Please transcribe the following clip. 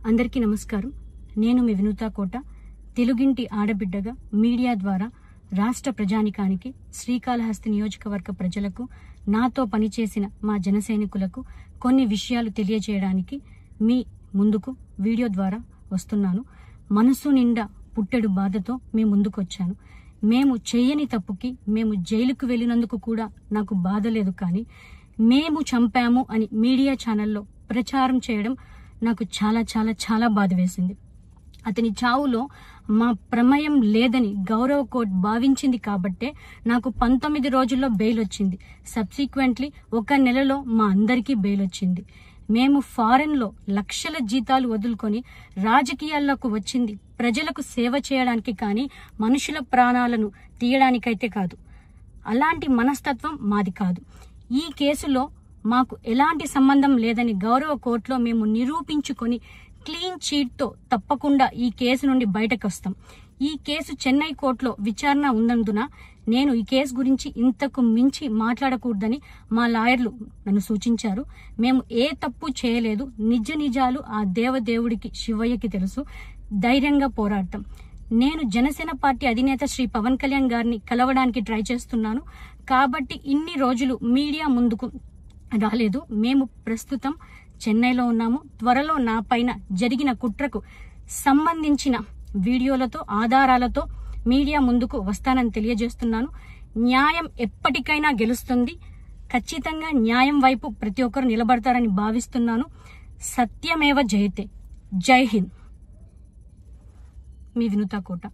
అందరికీ నమస్కారం. నేను మీ వినూతా కోట. తెలుగింటి ఆడబిడ్డగా మీడియా ద్వారా రాష్ట్ర ప్రజానికానికి, శ్రీకాళహస్తి నియోజకవర్గ ప్రజలకు, నాతో పనిచేసిన మా జనసైనికులకు కొన్ని విషయాలు తెలియజేయడానికి మీ ముందుకు వీడియో ద్వారా వస్తున్నాను. మనసు నిండా పుట్టెడు బాధతో మీ ముందుకు వచ్చాను. మేము చేయని తప్పుకి మేము జైలుకు వెళ్ళినందుకు కూడా నాకు బాధ లేదు, కానీ మేము చంపాము అని మీడియా ఛానల్లో ప్రచారం చేయడం నాకు చాలా చాలా చాలా బాధ వేసింది. అతని చావులో మా ప్రమేయం లేదని గౌరవ కోర్టు భావించింది కాబట్టే నాకు 19 రోజుల్లో బెయిల్ వచ్చింది. సబ్సిక్వెంట్లీ 1 నెలలో మా అందరికీ బెయిల్ వచ్చింది. మేము ఫారెన్లో లక్షల జీతాలు వదులుకొని రాజకీయాల్లోకి వచ్చింది ప్రజలకు సేవ చేయడానికి, కానీ మనుషుల ప్రాణాలను తీయడానికైతే కాదు. అలాంటి మనస్తత్వం మాది కాదు. ఈ కేసులో మాకు ఎలాంటి సంబంధం లేదని గౌరవ కోర్టులో మేము నిరూపించుకొని క్లీన్ చీట్తో తప్పకుండా ఈ కేసు నుండి బయటకు వస్తాం. ఈ కేసు చెన్నై కోర్టులో విచారణ ఉన్నందున నేను ఈ కేసు గురించి ఇంతకు మించి మాట్లాడకూడదని మా లాయర్లు నన్ను సూచించారు. మేము ఏ తప్పు చేయలేదు. నిజాలు ఆ దేవదేవుడికి, శివయ్యకి తెలుసు. ధైర్యంగా పోరాడతాం. నేను జనసేన పార్టీ అధినేత శ్రీ పవన్ కళ్యాణ్ గారిని కలవడానికి ట్రై చేస్తున్నాను కాబట్టి ఇన్ని రోజులు మీడియా ముందుకు రాలేదు. మేము ప్రస్తుతం చెన్నైలో ఉన్నాము. త్వరలో నా పైన జరిగిన కుట్రకు సంబంధించిన వీడియోలతో, ఆధారాలతో మీడియా ముందుకు వస్తానని తెలియజేస్తున్నాను. న్యాయం ఎప్పటికైనా గెలుస్తుంది. ఖచ్చితంగా న్యాయం వైపు ప్రతి ఒక్కరు నిలబడతారని భావిస్తున్నాను. సత్యమేవ జయతే. జై హింద్. మీ వినూతా కోట.